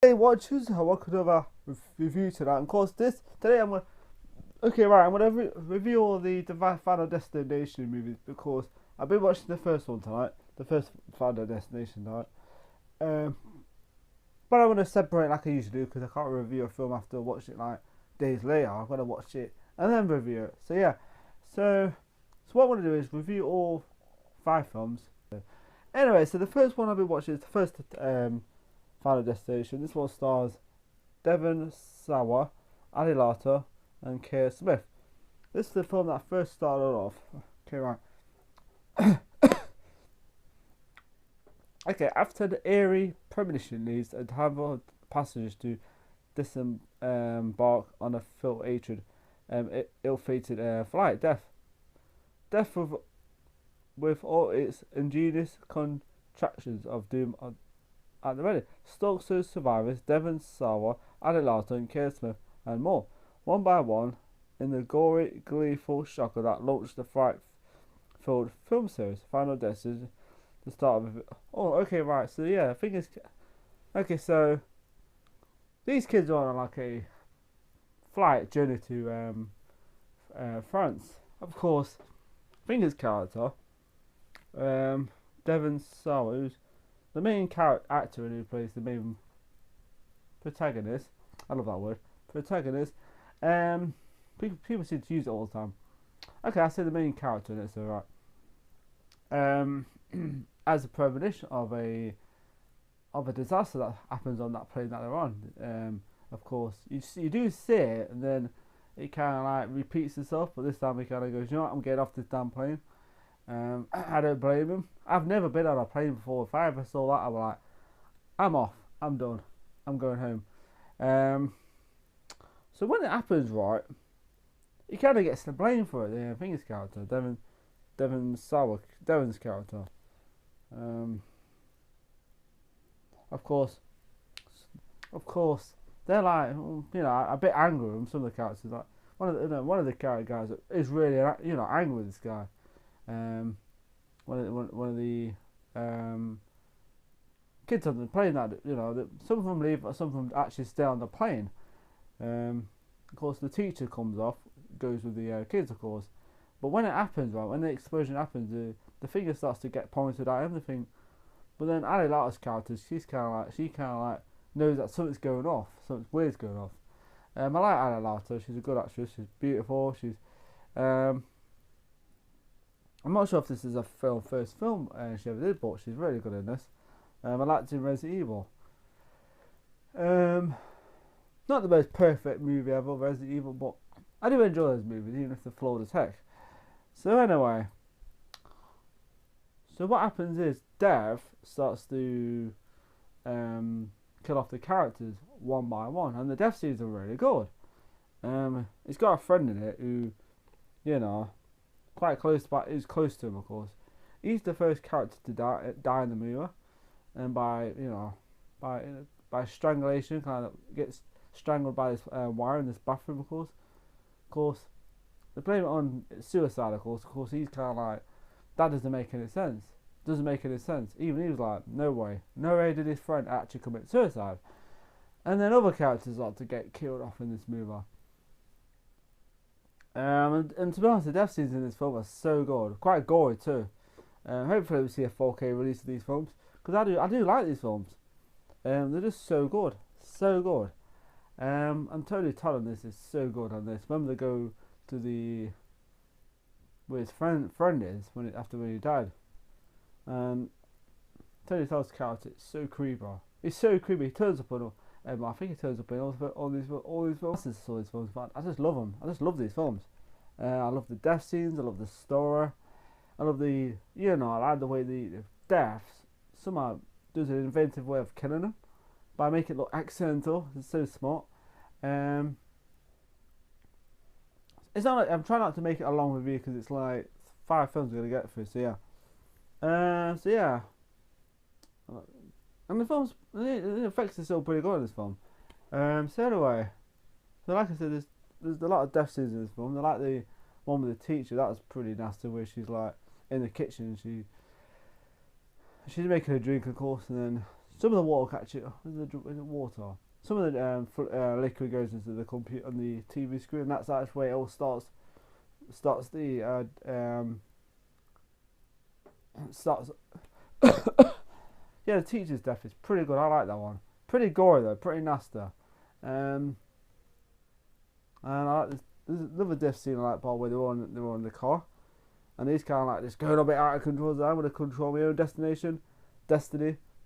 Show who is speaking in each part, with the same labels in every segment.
Speaker 1: Hey watchers, what could have a review tonight? And of course, today I'm gonna I'm gonna review all the Final Destination movies because I've been watching the first one tonight, the first Final Destination tonight. Um, but I'm gonna separate like I usually do because I can't review a film after watching it like days later. I've got to watch it and then review it. So yeah, so what I'm gonna do is review all 5 films. Anyway, so the first one I've been watching is the first Final Destination. This one stars Devon Sawa, Ali Larter, and Keir Smith. This is the film that first started off. Okay, right. Okay, after the eerie premonition leads and have passengers to disembark on a filled hatred, ill-fated flight. Death with all its ingenious contractions of doom at the ready. Stalks those survivors, Devon Sawa, Ali Larter, and Keir Smith, and more, one by one, in the gory, gleeful shocker that launched the fright-filled film series, Final Destination, the start of it. Oh, okay, right, so yeah, I think it's... Okay, so, these kids are on like a flight journey to France. Of course, Finger's character, Devon Sawa, who's the main actor who plays the main protagonist. I love that word, protagonist. People seem to use it all the time. Okay, I say the main character in it, so right. As a premonition of a disaster that happens on that plane that they're on. Of course, you do see it, and then it kind of like repeats itself. But this time he kind of goes, you know what, I'm getting off this damn plane. I don't blame him. I've never been on a plane before. If I ever saw that, I'd be like, I'm off. I'm done. I'm going home. So when it happens, right, he kind of gets the blame for it. The Finger's character, Devon's character. Of course, they're like, a bit angry with him. Some of the characters, like one of the character guys is really, angry with this guy. One of the kids on the plane that some of them leave, but some of them actually stay on the plane. Of course, the teacher comes off, goes with the kids, of course. But when it happens, right, when the explosion happens, the finger starts to get pointed at everything. But then Ali Larter's character, she kind of like knows that something's going off, something weird's going off. I like Ali Larter. She's a good actress. She's beautiful. I'm not sure if this is a first film she ever did, but she's really good in this. I liked in Resident Evil. Not the most perfect movie ever, Resident Evil, but I do enjoy those movies, even if they're flawed as heck. So anyway, so what happens is Dev starts to kill off the characters one by one, and the death scenes are really good. He's got a friend in it who, quite close, but is close to him, of course. He's the first character to die in the movie, and by strangulation, kind of gets strangled by this wire in this bathroom, of course. Of course, they blame it on suicide, of course. Of course, he's kind of like, that doesn't make any sense. Doesn't make any sense. Even he was like, no way did his friend actually commit suicide. And then other characters like to get killed off in this movie. And to be honest, the death scenes in this film are so good, quite gory too. Hopefully we'll see a 4K release of these films, because I do like these films. They're just so good, so good. And Tony Todd on this is so good on this. Remember they go to where his friend is after he died, and Tony Todd's character is so creepy. He's so creepy. He turns up on I think he turns up in all these films. I saw these films, but I just love them. I just love these films. I love the death scenes. I love the story. I love I like the way the deaths somehow does an inventive way of killing them by making it look accidental. It's so smart. It's not like, I'm trying not to make it a long review because it's like 5 films we're gonna get through. So yeah. And the effects are still pretty good in this film. So anyway, so like I said, there's a lot of death scenes in this film. I like the one with the teacher. That was pretty nasty, where she's like in the kitchen and she's making a drink, of course, and then some of the water catches is it water. Some of the liquid goes into the computer on the TV screen. And that's actually where it all starts. Starts the starts. Yeah, the teacher's death is pretty good. I like that one. Pretty gory though, pretty nasty. And I like this. There's another death scene I like, part where they're on the car, and he's kind of like just going a bit out of control. I'm going to control my own destiny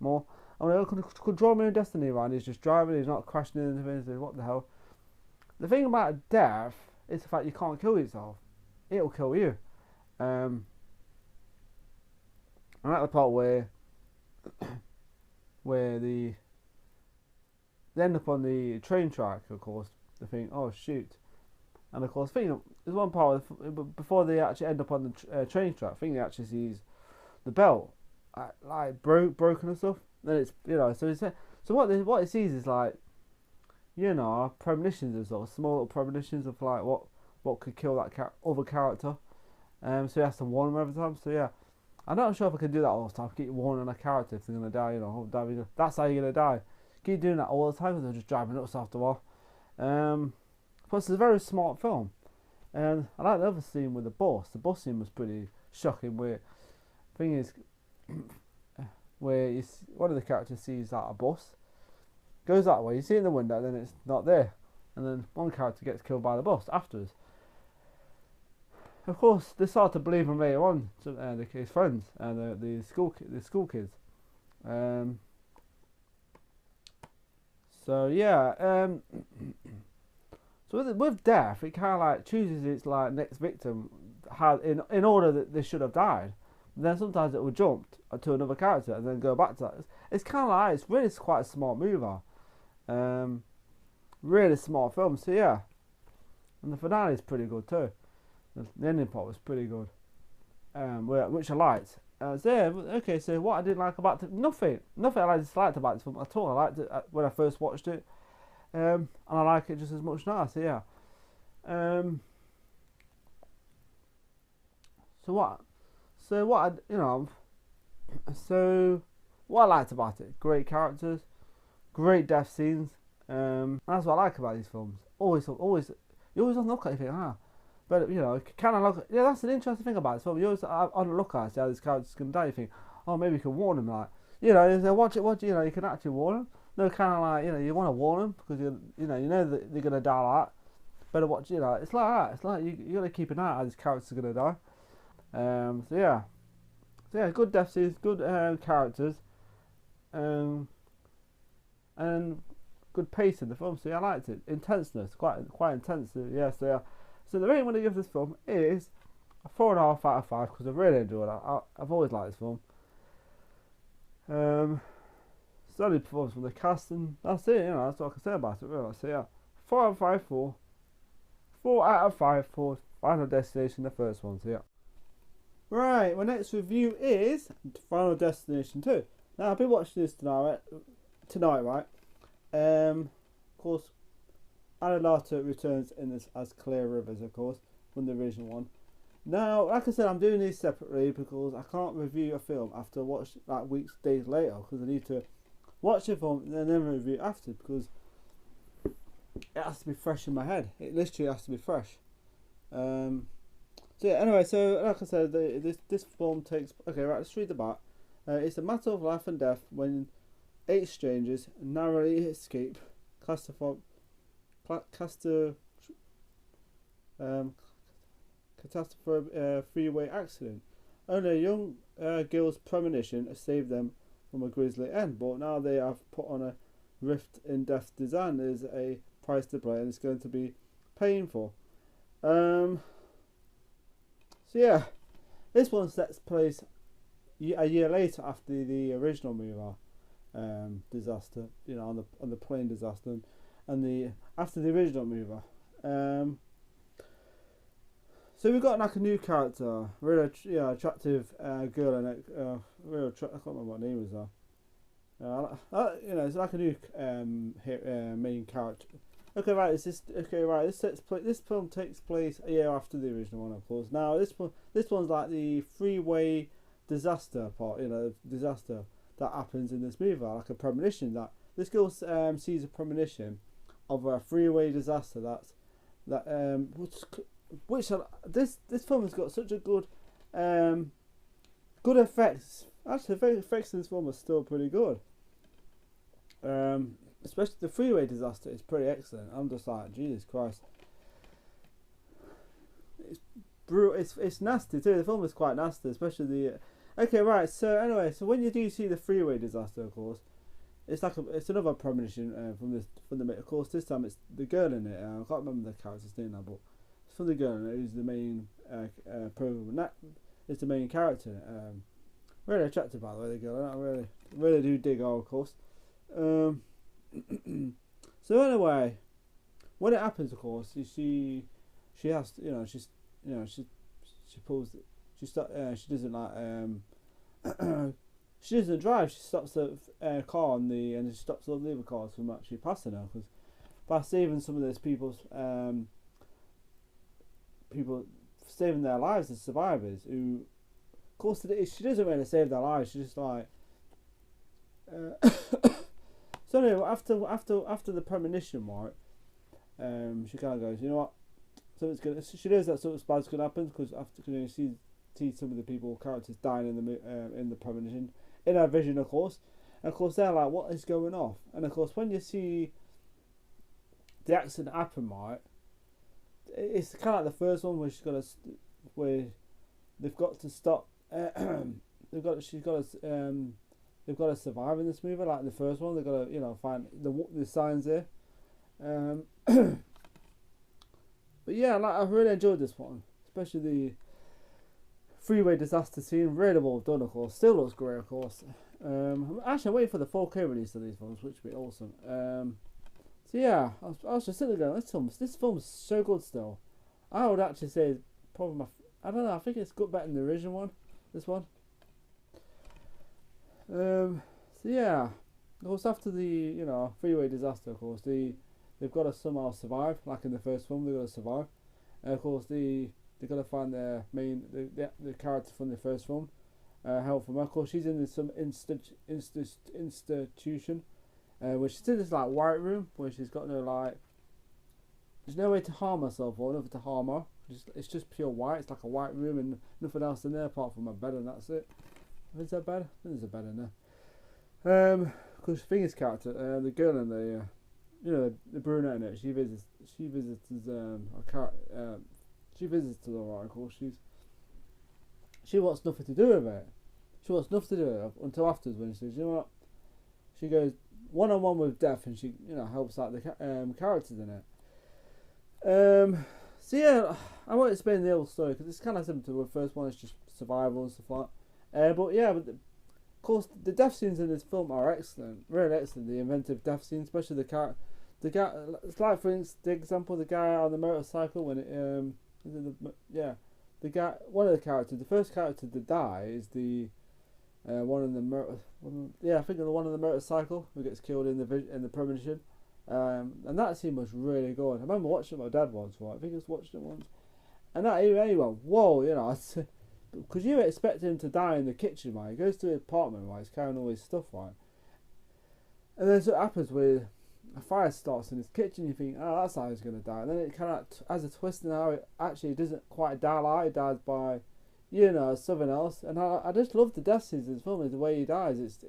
Speaker 1: more. I'm going to control my own destiny, right? And he's just driving. He's not crashing into things. What the hell? The thing about death is the fact you can't kill yourself. It'll kill you. I like the part where they end up on the train track. Of course, they think, oh shoot. And of course, there's one part before they actually end up on the train track. I think they actually sees the belt like broken and stuff. Then it's so what it sees is like premonitions and sort of small little premonitions of like what could kill that other character. So he has to warn them every time. So yeah, I'm not sure if I can do that all the time. Keep warning a character if they're gonna die. That's how you're gonna die. Keep doing that all the time because they're just driving nuts after a while. Plus, it's a very smart film, and I like the other scene with the bus. The bus scene was pretty shocking. Where thing is, where one of the characters sees that a bus goes that way. You see it in the window, then it's not there, and then one character gets killed by the bus afterwards. Of course, they start to believe him later on. His friends and the school kids. So yeah. So with death, it kind of like chooses its like next victim in order that they should have died. And then sometimes it will jump to another character and then go back to that. It's kind of like it's really quite a smart mover, really smart film. So yeah, and the finale is pretty good too. The ending part was pretty good, which I liked. So yeah, okay. So what I didn't like about it, nothing I disliked about this film at all. I liked it when I first watched it. And I like it just as much now. So yeah. So what I liked about it: great characters, great death scenes. That's what I like about these films. Always, you always look at it and think, but kind of look. Yeah, that's an interesting thing about this film. You always on the look at see how this character's gonna die. You think, oh, maybe you can warn him, like watch it. You can actually warn him. No, kind of like you want to warn them because you know that they're gonna die like that. Better watch. It's like that. It's like you gotta keep an eye on how these characters are gonna die. So yeah, good death scenes, good characters, and good pace in the film. So yeah, I liked it. Intenseness, quite intense. Yeah. So yeah. So the rating I'm gonna give this film is a 4.5 out of 5 because I really enjoyed it. I've always liked this film. Solid performance from the cast, and that's it. That's what I can say about it. Really. So yeah, 4 out of 5 for 4 out of 5 for Final Destination, the first one. So yeah. Right, my next review is Final Destination 2. Now I've been watching this tonight, right? Of course, Annalata returns in this as Clear Rivers, of course, from the original one. Now, like I said, I'm doing these separately because I can't review a film after days later because I need to watch the film and then review it after because it has to be fresh in my head. It literally has to be fresh. So yeah, anyway, so like I said, this film takes... Okay, right, let's read the back. It's a matter of life and death when 8 strangers narrowly escape catastrophic freeway accident. Only a young girl's premonition has saved them from a grisly end, but now they have put on a rift in death's design. There's a price to pay and it's going to be painful. So yeah, this one sets place a year later after the original movie disaster, on the plane disaster, and after the original movie. So we've got like a new character, really attractive girl, and I can't remember what her name is though. It's like a new main character. Okay, right. This film takes place a year after the original one, of course. Now this one's like the freeway disaster part. Disaster. that happens in this movie, like a premonition. That this girl sees a premonition of a freeway disaster. This film has got such a good good effects. Actually, the effects in this film are still pretty good. Especially the freeway disaster is pretty excellent. I'm just like, Jesus Christ. It's brutal. It's nasty too. The film is quite nasty, especially the. Okay, right. So anyway, so when you do see the freeway disaster, of course, it's another premonition from the. Of course, this time it's the girl in it. I can't remember the character's name now, but it's from the girl in it who's the main program. And that is the main character. Really attractive, by the way, the girl. I really do dig her, of course. So anyway, when it happens, of course, she has, she pulls, she doesn't like, she doesn't drive. She stops the car and she stops all the other cars from actually passing her, because by saving some of those people saving their lives as survivors, who, of course, she doesn't really save their lives. She's just like. So anyway, after the premonition, right? She kind of goes, you know what? She knows that something bad's gonna happen, because after she sees some of the characters dying in the premonition, in her vision, of course. And of course, they're like, what is going off? And of course, when you see the accident happen, right? It's kind of like the first one where they've got to stop. They've got to survive in this movie, like the first one. They've got to, find the signs there. But yeah, I really enjoyed this one, especially the freeway disaster scene. Really well done, of course. Still looks great, of course. Actually, I'm waiting for the 4K release of these films, which would be awesome. So yeah, I was just sitting there going, this film's so good still. I would actually say probably I don't know. I think it's good better than the original one. This one. So yeah, of course, after the freeway disaster, of course they've got to somehow survive. Like in the first film, they've got to survive. And of course they've got to find their main the character from the first film, help from her. Of course, she's in some institution, where she's in this like white room where she's got there's no way to harm herself or nothing to harm her. It's just pure white. It's like a white room and nothing else in there apart from a bed, and that's it. Is there a bed? I think there's a bed in there. Because Finger's character, the girl in the brunette in it, she visits the right, of course. She wants nothing to do with it. She wants nothing to do with it until afterwards, when she says, you know what? She goes one-on-one with death, and she helps out the characters in it. So yeah, I won't explain the whole story because it's kind of similar to the first one. It's just survival and stuff like that. But yeah, of course the death scenes in this film are excellent, really excellent. The inventive death scenes, especially the guy. It's like, for instance, the example, the guy on the motorcycle when the guy, one of the characters, the first character to die is the one on the one on the motorcycle who gets killed in the premonition. And that scene was really good. I remember watching it with my dad once, right? I think I was watching it once, and that anyone, whoa, because you expect him to die in the kitchen, right? He goes to his apartment, right? He's carrying all his stuff, right? And then so it happens where a fire starts in his kitchen. You think, oh, that's how he's gonna die. And then it kind of has a twist in how it actually doesn't quite die like it dies by, something else. And I just love the death scenes in this film. The way he dies, it's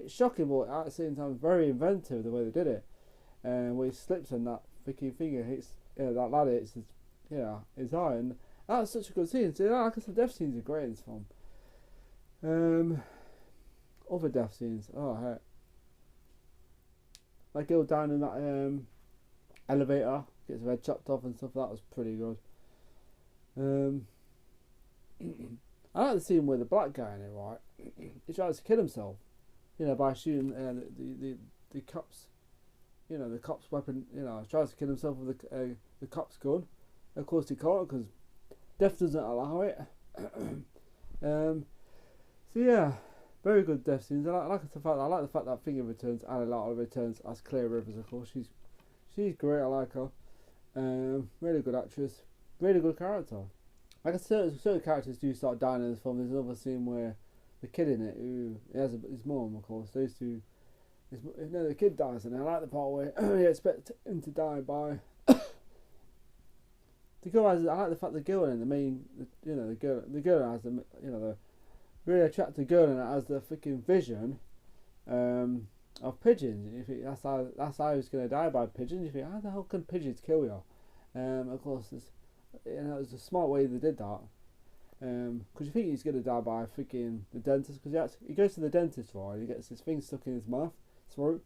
Speaker 1: shocking, but at the same time very inventive the way they did it. And where he slips and that freaking finger hits, that lad hits his eye, and that's such a good scene. So like I said, death scenes are great in this film. Other death scenes, oh heck, like go down in that elevator, gets his head chopped off and stuff. That was pretty good. I like the scene where the black guy in it, right? He tries to kill himself, by shooting the cops. The cop's weapon, tries to kill himself with the cop's gun. Of course he can't because death doesn't allow it. So yeah, very good death scenes. I like the fact that Finger returns and a lot of returns as Claire Rivers. Of course, she's great. I like her. Really good actress, really good character. Like I said, certain characters do start dying in this film. There's another scene where the kid in it who has his mum, of course. Those two, the kid dies, and I like the part where you expect him to die by. The girl has. I like the fact the girl in the main, the girl has the really attractive girl in it has the freaking vision, of pigeons. You think that's how he's gonna die, by pigeons. You think, how the hell can pigeons kill you? Of course, it was a smart way they did that. Because you think he's gonna die by freaking the dentist, because he goes to the dentist, right? He gets his thing stuck in his mouth, throat,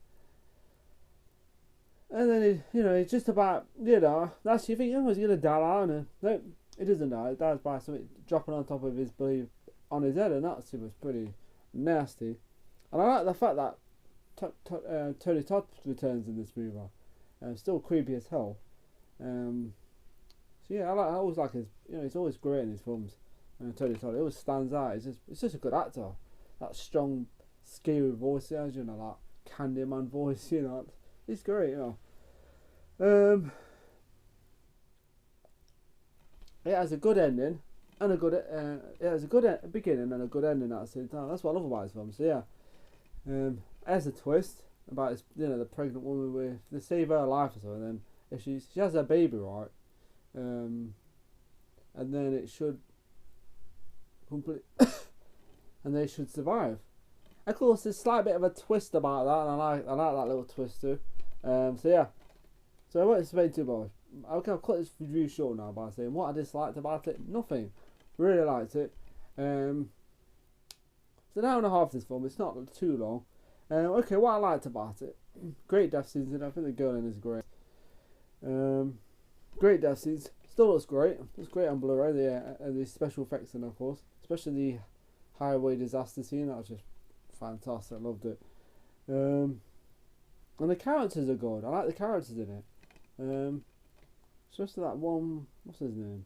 Speaker 1: and then he's just about, that's, you think, oh, he's gonna die now, and no, he doesn't die. He dies by something dropping on top of his on his head, and that was pretty nasty. And I like the fact that Tony Todd returns in this movie. Still creepy as hell. So yeah, I always like his. He's always great in his films. Tony Todd, he always stands out. He's just a good actor. That strong, scary voice he has, that Candyman voice. He's great. It has a good ending and a good. It has a good beginning and a good ending at the same time. That's what I love about his film. So yeah. There's a twist about his, the pregnant woman with they save her life or something. Then if she has her baby, right, and then it should complete, and they should survive. Of course, there's a slight bit of a twist about that, and I like that little twist too. So yeah, so I won't explain too much. I'll cut this review short now by saying what I disliked about it. Nothing. Really liked it. It's an hour and a half, this film. It's not too long. Okay, what I liked about it. Great death scenes, and I think the girl in is great. Great death scenes. Still looks great. It's great on Blu-ray. The special effects, and of course, especially the highway disaster scene. That was just fantastic. I loved it. And the characters are good. I like the characters in it. Especially that one. What's his name?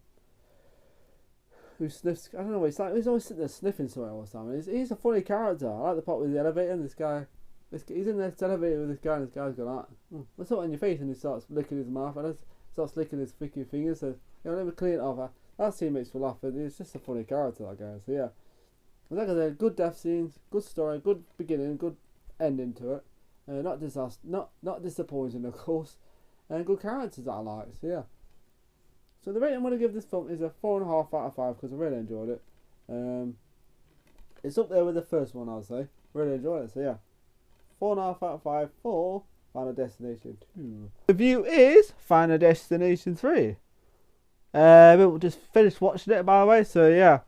Speaker 1: Who sniffs? I don't know. He's always sitting there sniffing something all the time. He's a funny character. I like the part with the elevator. And this guy, he's in this elevator with this guy, and this guy's going like, "What's up in your face?" And he starts licking his mouth, and starts licking his freaking fingers. So let me clean it off. That scene makes me laugh. It's just a funny character, that guy. So yeah, like I said, good death scenes, good story, good beginning, good ending to it. Not disaster, not disappointing, of course, and good characters that I like. So yeah. So the rating I'm going to give this film is a 4.5 out of 5 because I really enjoyed it. It's up there with the first one, I would say. Really enjoyed it. So yeah, 4.5 out of 5 for Final Destination 2. The review is Final Destination 3. We'll just finished watching it, by the way. So yeah,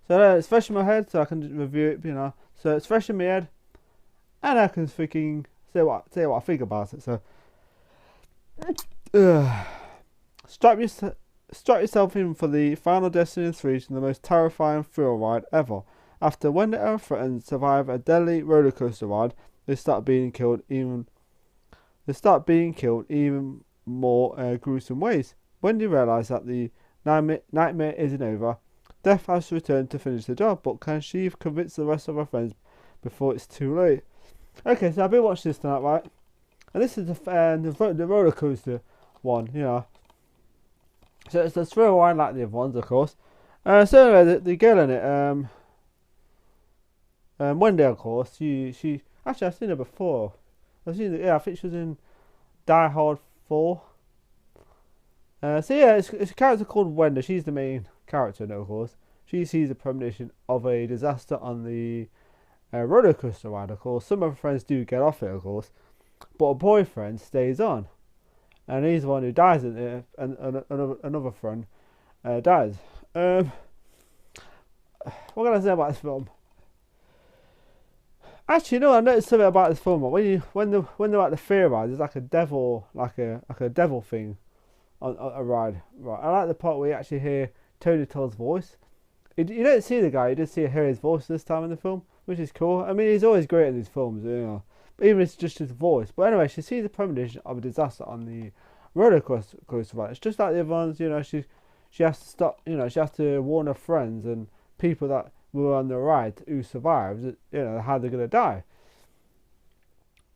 Speaker 1: so it's fresh in my head, so I can just review it. So it's fresh in my head, and I can freaking say what I think about it. So strap yourself in for the Final Destination 3, the most terrifying thrill ride ever. After Wendy and her friends survive a deadly roller coaster ride, they start being killed even more gruesome ways. Wendy realizes that the nightmare isn't over. Death has to return to finish the job, but can she convince the rest of her friends before it's too late? Okay, so I've been watching this tonight, right? And this is the roller coaster one, So it's a thrill ride like the other ones, of course. So anyway, the girl in it, Wendy, of course, she actually I've seen her before. I think she was in Die Hard 4. So yeah, it's a character called Wendy. She's the main character, of course. She sees a premonition of a disaster on the roller coaster ride, of course. Some of her friends do get off it, of course, but her boyfriend stays on. And he's the one who dies in it, and another friend dies. What can I say about this film? Actually, I noticed something about this film. When they're at the fair ride, there's like a devil, like a devil thing on a ride. Right, I like the part where you actually hear Tony Todd's voice. You don't see the guy, you just hear his voice this time in the film, which is cool. I mean, he's always great in these films, even if it's just his voice. But anyway, she sees the premonition of a disaster on the roller coaster ride. It's just like the other ones, she has to stop, she has to warn her friends and people that were on the ride who survived, how they're going to die.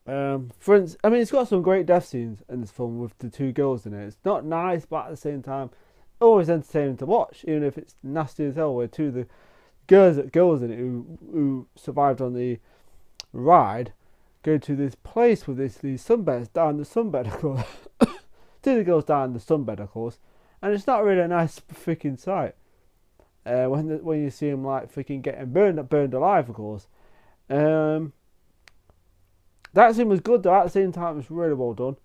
Speaker 1: For instance, I mean, it's got some great death scenes in this film with the two girls in it. It's not nice, but at the same time, always entertaining to watch, even if it's nasty as hell, where two of the girls in it who survived on the ride go to this place with these sunbeds down the sunbed, of course. See the girls down the sunbed, of course, and it's not really a nice freaking sight. When you see them like freaking getting burned alive, of course. That scene was good though. At the same time, it was really well done.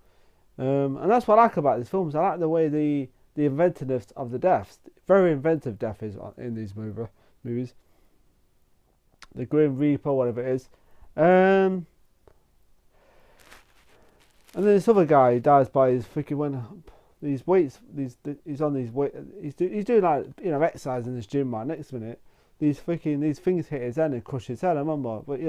Speaker 1: And that's what I like about these films. I like the way the inventiveness of the deaths. Very inventive death is in these movies. The Grim Reaper, whatever it is. And then this other guy dies by his freaking these weights. He's on these weight. He's doing like exercise in this gym. Right next minute, these things hit his head and crush his head. I remember, but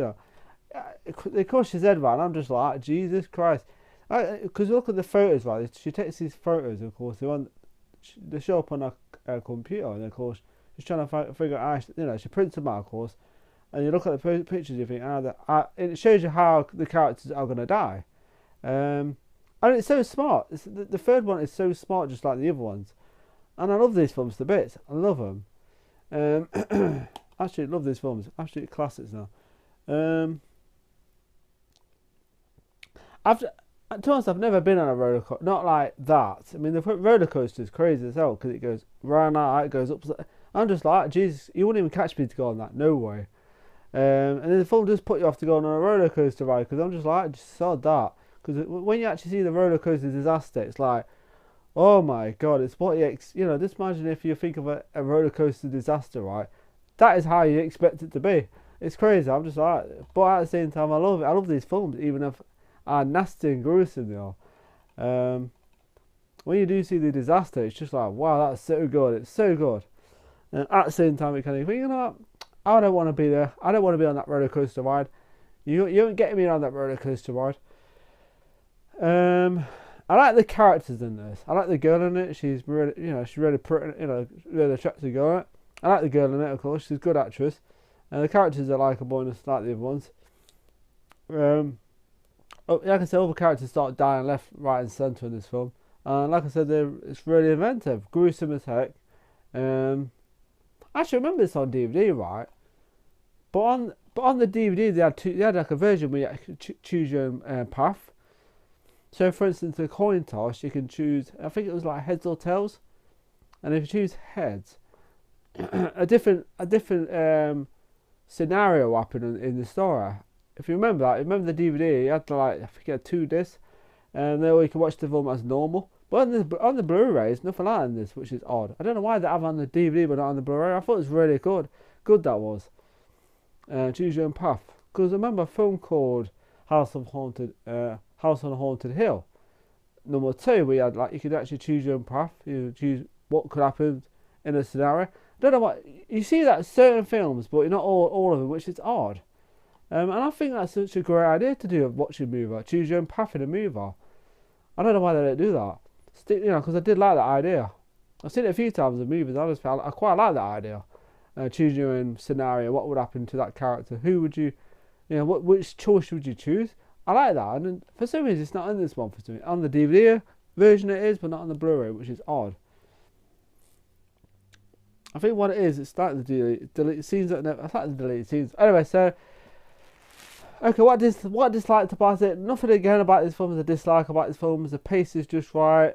Speaker 1: they crush his head, right? And I'm just like, Jesus Christ. Because look at the photos, right? She takes these photos, of course. They show up on a computer, and of course, she's trying to figure out. She prints them out, of course. And you look at the pictures, you think, it shows you how the characters are going to die. And it's so smart. The third one is so smart, just like the other ones. And I love these films to bits. I love them. Actually, love these films. Absolute classics now. To be honest, I've never been on a roller coaster. Not like that. I mean, the roller coaster is crazy as hell because it goes round out, it goes up. I'm just like, Jesus, you wouldn't even catch me to go on that. No way. And then the film does put you off to go on a roller coaster ride because I'm just like, I just saw that. Because when you actually see the roller coaster disaster, it's like, oh my God, it's what just imagine if you think of a roller coaster disaster, right? That is how you expect it to be. It's crazy. I'm just like, but at the same time, I love it. I love these films, even if nasty and gruesome they are. When you do see the disaster, it's just like, wow, that's so good. It's so good. And at the same time, it kind of think, you know what? I don't want to be there. I don't want to be on that roller coaster ride. You ain't getting me on that roller coaster ride. I like the characters in this. I like the girl in it. She's really, she's really pretty, really attractive girl. I like the girl in it, of course. She's a good actress. And the characters are likeable and just like the other ones. Like I said, all the characters start dying left, right, and centre in this film. And like I said, it's really inventive, gruesome as heck. I actually remember this on DVD, right? But on the DVD, they had like a version where you could choose your path. So, for instance, the coin toss, you can choose. I think it was like heads or tails, and if you choose heads, a different scenario happened in the story. If you remember that, remember the DVD, you had to I think it had 2 discs, and then you can watch the film as normal. But on the Blu-ray, it's nothing like that in this, which is odd. I don't know why they have it on the DVD but not on the Blu-ray. I thought it was really good. Good that was. Choose your own path. Because I remember a film called House on Haunted Hill, number 2, where you had you could actually choose your own path. You choose what could happen in a scenario. I don't know what you see that in certain films, but not all of them, which is odd. And I think that's such a great idea to do of watching a movie. Choose your own path in a movie. I don't know why they don't do that. Because I did like that idea. I've seen it a few times in movies. I quite like that idea. Choose your own scenario. What would happen to that character? Who would you, which choice would you choose? I like that. And for some reason, it's not in this one for some reason. On the DVD version it is, but not on the Blu-ray, which is odd. I think what it is, it's like the deleted scenes. I like the deleted scenes. Anyway, so. Okay, what I disliked about it? Nothing again about this film is a dislike about this film. The pace is just right.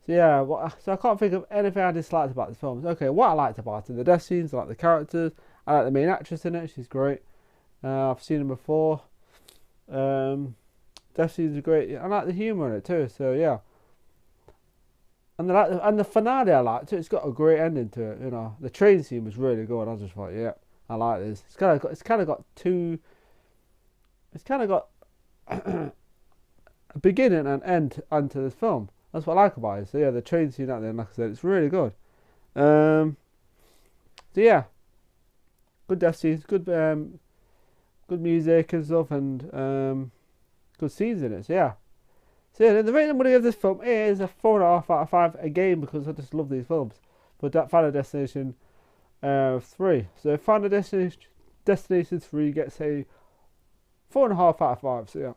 Speaker 1: So I can't think of anything I disliked about this film. Okay, what I liked about it: the death scenes. I like the characters. I like the main actress in it. She's great. I've seen her before. Death scenes are great. I like the humour in it too. So yeah. And the finale I liked too. It's got a great ending to it. The train scene was really good. I was just like, yeah, I like this. It's kind of got a beginning and end onto this film. That's what I like about it. So yeah, the train scene out there, like I said, it's really good. So yeah, good death scenes, good music and stuff, and good scenes in it. So yeah. The rating I'm going to give this film is a 4.5 out of 5 again because I just love these films. But that Final Destination 3. So Final Destination 3 gets a 4.5 out of 5. So yeah.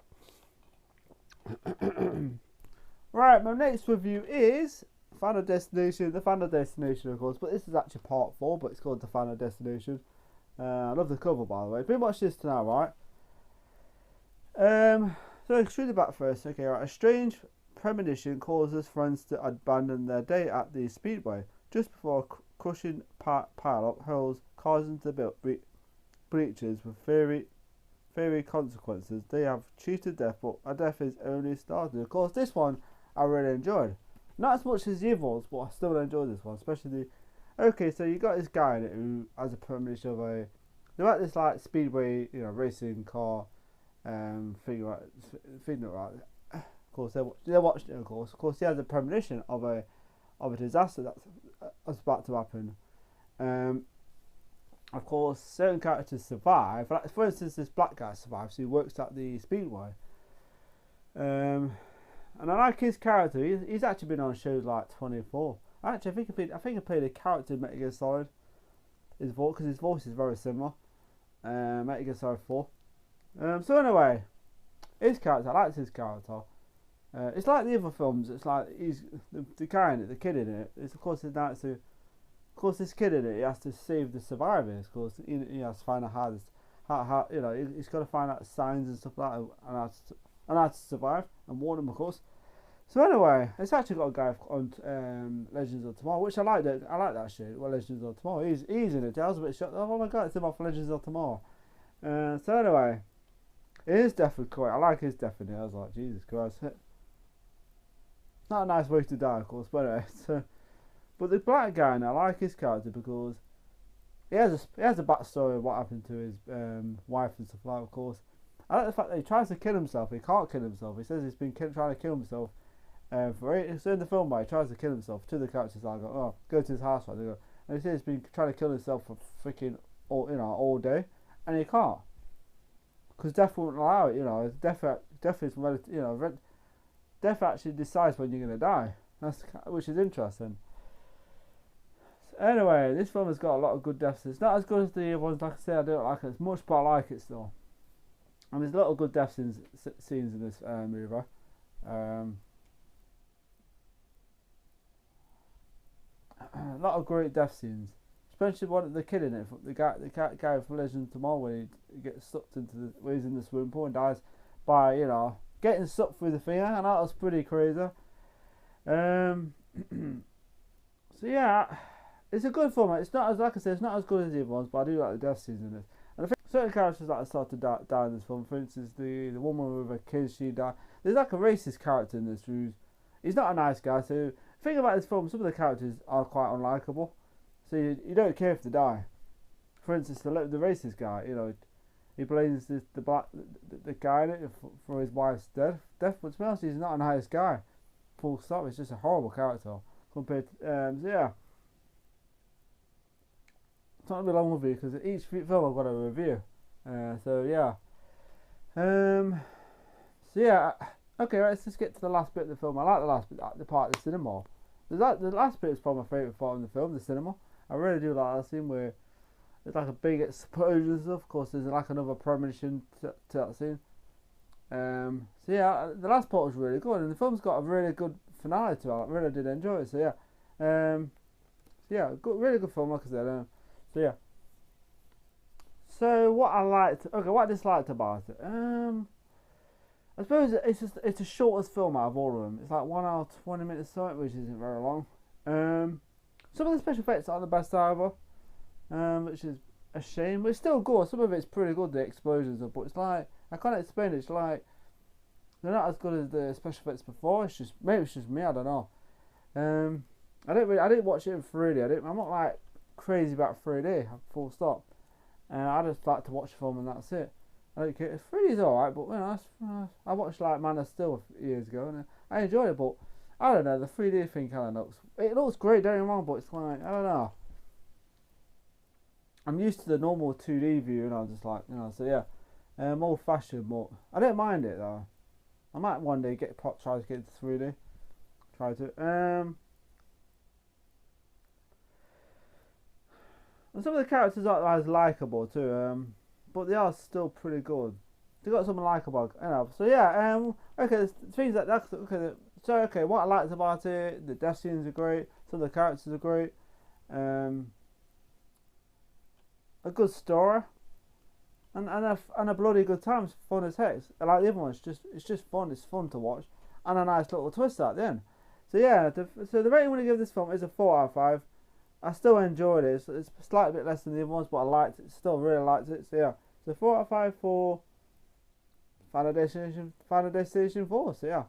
Speaker 1: Right, my next review is Final Destination, the Final Destination, of course. But this is actually part 4, but it's called the Final Destination. I love the cover, by the way. Pretty much this now, right? So let's read the back first. Okay, right. A strange premonition causes friends to abandon their day at the speedway just before a crushing pile-up hurls cars into the breaches with fiery consequences. They have cheated death, but a death is only started. Of course, this one I really enjoyed. Not as much as the other ones, but I still enjoyed this one, especially the. Okay, so you got this guy in it who has a premonition of a. They're at this like speedway, racing car, thing right. Of course, they watched it. Of course, he has a premonition of a disaster that's about to happen. Of course, certain characters survive. Like, for instance, this black guy survives. He works at the speedway. And I like his character. He's actually been on shows like 24. Actually, I think he played a character in Metal Gear Solid. His voice, because his voice is very similar. Metal Gear Solid 4. So anyway, his character. I liked his character. It's like the other films. It's like he's the guy in it, the kid in it. It's of course his nice to. Of course, this kid in it, he has to save the survivors. Of course, he has to find out how he's got to find out signs and stuff like that, and how to survive and warn them, of course. So anyway, it's actually got a guy on Legends of Tomorrow, which I like that shit. Well, Legends of Tomorrow, he's in it. I was a bit shocked. Oh my god, it's him off Legends of Tomorrow. So anyway, his death was great. I like his death in it. I was like, Jesus Christ. Not a nice way to die, of course, but anyway. So, but the black guy, and I like his character because he has a backstory of what happened to his wife and stuff like that, of course. I like the fact that he tries to kill himself. He can't kill himself. He says he's been trying to kill himself. So in the film, where he tries to kill himself, to the characters I go to his house, right? They go, and he says he's been trying to kill himself for freaking all day, and he can't, because death won't allow it. Death is death actually decides when you're gonna die. Which is interesting. Anyway, this film has got a lot of good deaths. It's not as good as the other ones. Like I said, I don't like it as much, but I like it still. And there's a lot of good death scenes in this movie. A lot of great death scenes, especially one of the kid in it, the guy from Legend of Tomorrow, when he gets sucked when he's in the swimming pool and dies by getting sucked through the finger, and that was pretty crazy. So yeah. It's a good film. It's not as, like I said, it's not as good as the other ones, but I do like the death scenes in this. And I think certain characters that start to die in this film. For instance, the woman with her kids, she died. There's like a racist character in this he's not a nice guy. So the thing about this film, some of the characters are quite unlikable. So you don't care if they die. For instance, the racist guy, he blames the guy in it for his wife's death. But to be honest, he's not a nice guy. Full stop. It's just a horrible character compared to so yeah. It's not going to be long with you because each film I've got a review. So yeah. Okay, right, let's just get to the last bit of the film. I like the last bit, the part of the cinema. The last bit is probably my favourite part of the film, the cinema. I really do like that scene where there's like a big explosion and stuff. Of course, there's like another premonition to that scene. So yeah, the last part was really good, and the film's got a really good finale to it. I really did enjoy it. So yeah, really good film, like I said. So yeah. So what I disliked about it. I suppose it's the shortest film out of all of them. It's like 1 hour 20 minutes something, which isn't very long. Some of the special effects aren't the best either, which is a shame. But it's still good. Some of it's pretty good, the explosions, but it's like I can't explain it. It's like they're not as good as the special effects before. Maybe it's just me. I don't know. I didn't watch it in 3D. I'm not like crazy about 3D. Full stop. I just like to watch the film and that's it. I don't care. 3D is alright, but I watched like Man of Steel years ago and I enjoyed it. But I don't know. The 3D thing kind of looks great. Don't get me wrong, but it's like I don't know. I'm used to the normal 2D view, and I'm just like So yeah, old fashioned, but I don't mind it though. I might one day try to get into 3D. Try to. And some of the characters aren't as likeable too, but they are still pretty good. They got something likeable, So yeah, okay. The things that okay. So okay, what I liked about it, the death scenes are great. Some of the characters are great. Um, a good story. And a bloody good time. It's fun as heck. I like the other one. It's just fun. It's fun to watch, and a nice little twist at the end. So yeah, so the rating I'm going to give this film is a 4 out of 5. I still enjoyed it. It's a slightly bit less than the other ones, but I liked it. Still really liked it. So yeah, so 4 out of 5 for Final Destination 4. So yeah,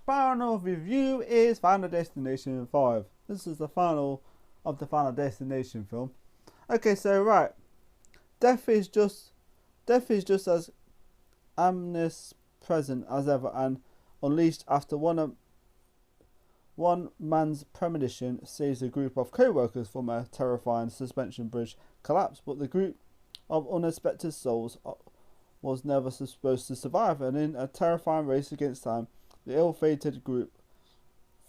Speaker 1: final review is Final Destination 5. This is the final of the Final Destination film. Okay, so right. Death is just as omnipresent as ever and unleashed after one man's premonition saves a group of co-workers from a terrifying suspension bridge collapse, but the group of unexpected souls was never supposed to survive, and in a terrifying race against time, the ill-fated group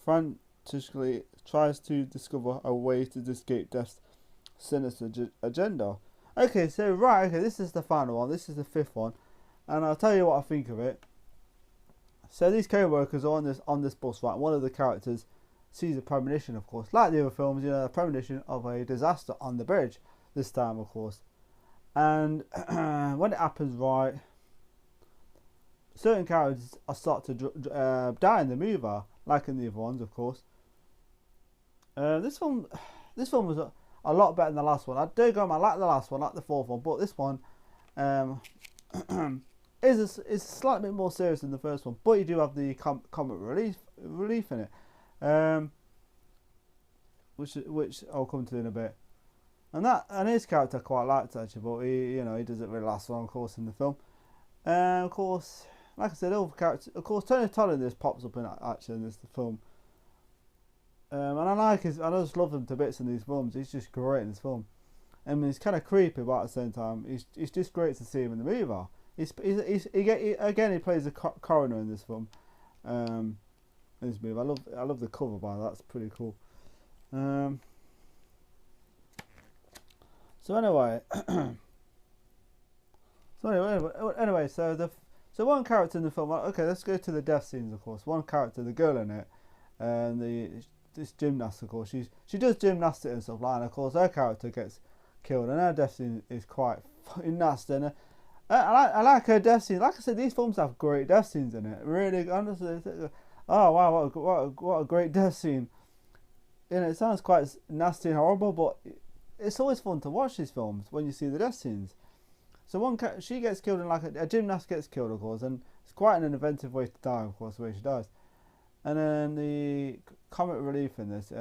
Speaker 1: frantically tries to discover a way to escape death's sinister agenda. Okay, so right, okay, this is the final one. This is the 5th one, and I'll tell you what I think of it. So these co-workers are on this bus, right? One of the characters sees a premonition, of course, like the other films, you know, a premonition of a disaster on the bridge. This time, of course, and when it happens, right, certain characters are start to die in the movie, like in the other ones, of course. This film was a lot better than the last one. I do go, I like the last one, I like the 4th one, but this one is slightly bit more serious than the first one. But you do have the comic relief in it, which I'll come to in a bit. And his character I quite liked actually, but he doesn't really last long, of course, in the film. Of course, like I said, all the characters. Of course, Tony Todd in this pops up in this film. And I just love him to bits in these films. He's just great in this film. I mean, he's kind of creepy, but at the same time, he's just great to see him in the movie. He plays a coroner in this film. In this movie, I love the cover by that. That's pretty cool. So anyway, so one character in the film. Okay, let's go to the death scenes. Of course, one character, the girl in it, and this gymnast, of course, she does gymnastics and stuff like that, and of course her character gets killed, and her death scene is quite fucking nasty. And I like her death scene. Like I said, these films have great death scenes in it. Really, honestly, oh wow, what a great death scene. You know, it sounds quite nasty and horrible, but it's always fun to watch these films when you see the death scenes. So she gets killed, and like a gymnast gets killed, of course, and it's quite an inventive way to die, of course, the way she dies. And then the comic relief in this,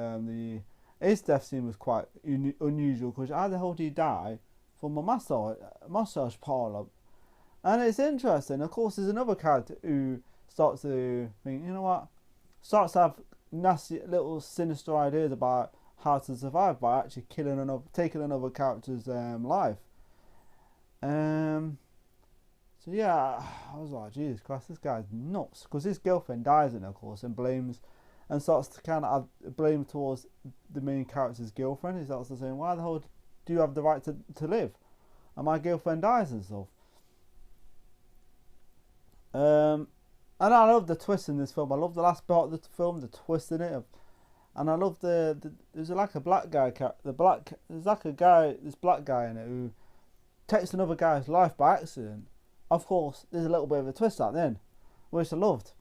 Speaker 1: his death scene was quite unusual, because how the hell do you die from a massage parlour? And it's interesting. Of course, there's another character who starts to think, you know what, starts to have nasty little sinister ideas about how to survive by actually taking another character's life. So yeah, I was like, Jesus Christ, this guy's nuts, because his girlfriend dies in it, of course, and starts to kind of have blame towards the main character's girlfriend. He starts to say, why the hell do you have the right to live, and my girlfriend dies and stuff. And I love the twist in this film. I love the last part of the film, the twist in it, and I love there's like a black guy, there's like this black guy in it who takes another guy's life by accident. Of course, there's a little bit of a twist at the end, which I loved.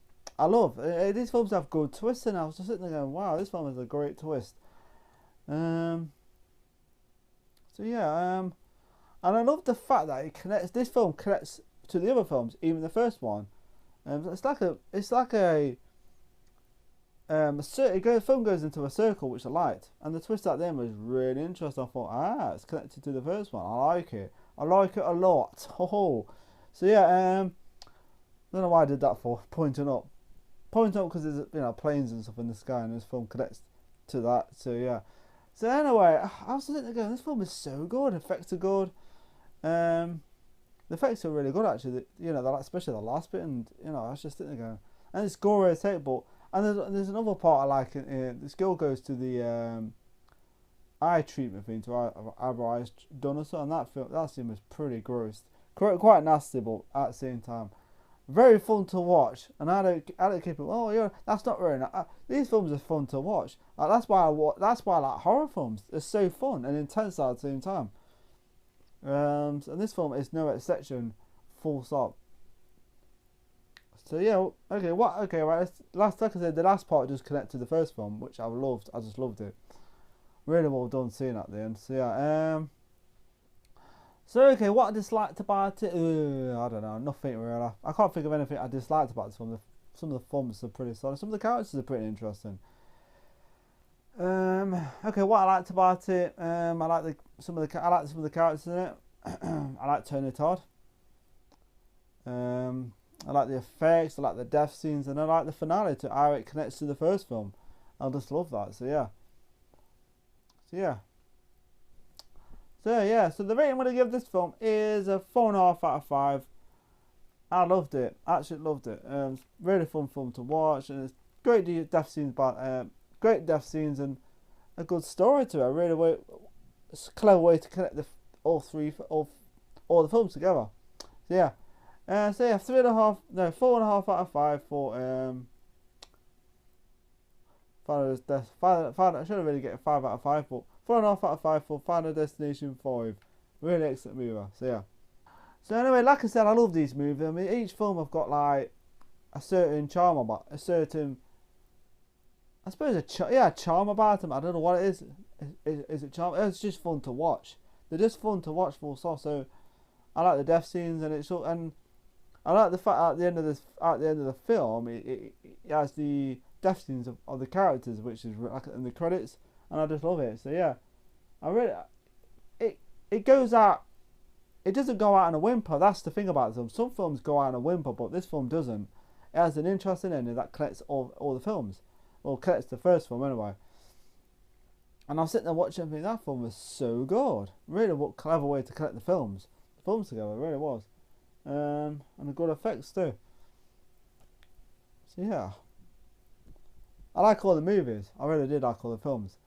Speaker 1: These films have good twists, and I was just sitting there going, wow, this film has a great twist. So yeah, and I love the fact that this film connects to the other films, even the first one. The film goes into a circle, which I liked, and the twist at the end was really interesting. I thought, it's connected to the first one. I like it a lot. Oh. So yeah, I don't know why I did that for, pointing up because there's planes and stuff in the sky, and this film connects to that. So yeah. So anyway, I was sitting there going, this film is so good. Effects are good. The effects are really good actually. Especially the last bit, and I was just sitting there going, and it's gory as heck, but there's another part I like. This girl goes to the eye treatment thing to have her eyes done or something. That scene was pretty gross. Quite nasty, but at the same time, very fun to watch, and I don't keep it. Oh, yeah, that's not very nice. These films are fun to watch. That's why that's why I like horror films. They're so fun and intense at the same time. And this film is no exception. Full stop. So yeah, okay, right. Like I said, the last part just connected to the first film, which I loved. I just loved it. Really well done seeing at the end. So yeah, so okay, what I disliked about it? I don't know, nothing really. I can't think of anything I disliked about this film. Some of the films are pretty solid. Some of the characters are pretty interesting. Okay, what I liked about it? I like some of the characters in it. I like Tony Todd. I like the effects. I like the death scenes, and I like the finale to how it connects to the first film. I just love that. So yeah. So the rating I'm going to give this film is a 4.5 out of 5. I loved it. Actually loved it. Really fun film to watch, and it's great death scenes, great death scenes, and a good story to it. It's a clever way to connect all the films together. So yeah. 4.5 out of 5 for Final Death. I shouldn't really get a 5 out of 5, but 4.5 out of 5 for Final Destination 5. Really excellent movie. So yeah. So anyway, like I said, I love these movies. I mean, each film I've got like a certain charm about, I suppose a charm about them. I don't know what it is. Is it charm? It's just fun to watch. They're just fun to watch, full stop. So I like the death scenes, and I like the fact at the end of the film, it has the death scenes of the characters, which is like in the credits, and I just love it. So yeah, it goes out. It doesn't go out in a whimper. That's the thing about them. Some films go out in a whimper, but this film doesn't. It has an interesting ending that connects all the films, or connects the first film anyway. And I was sitting there watching and thinking, that film was so good. Really, what clever way to connect the films together. It really was. And the good effects too. So yeah, I like all the movies. I really did like all the films.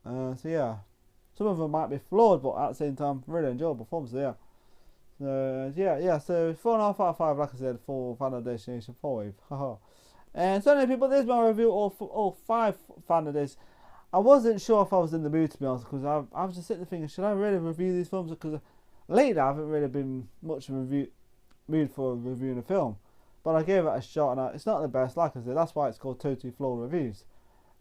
Speaker 1: So yeah, some of them might be flawed, but at the same time, really enjoyable films. So yeah. So 4.5 out of 5, like I said, for Final Destination 5. And so anyway, people, there's my review all 5 Final Days. I wasn't sure if I was in the mood, to be honest, because I was just sitting there thinking, should I really review these films? Because lately I haven't really been much mood for reviewing a film, but I gave it a shot, and it's not the best, like I said. That's why it's called Totally Flawed Reviews.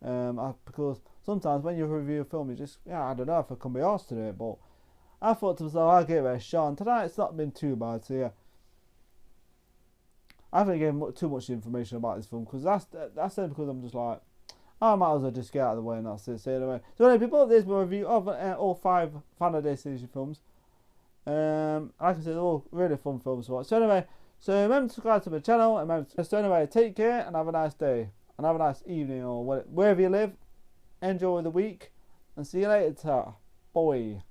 Speaker 1: Because sometimes when you review a film, you just, I don't know if I can be asked to do it, but I thought to myself, I'll give it a shot, and tonight it's not been too bad. So yeah, I haven't given too much information about this film, because that's it, because I'm just like, I might as well just get out of the way, and that's it. So anyway, people, there's my review of all 5 Final Destination films. Like I said, all really fun films to watch. So anyway, remember to subscribe to my channel, and so anyway, take care and have a nice day, and have a nice evening, or wherever you live. Enjoy the week, and see you later. Bye.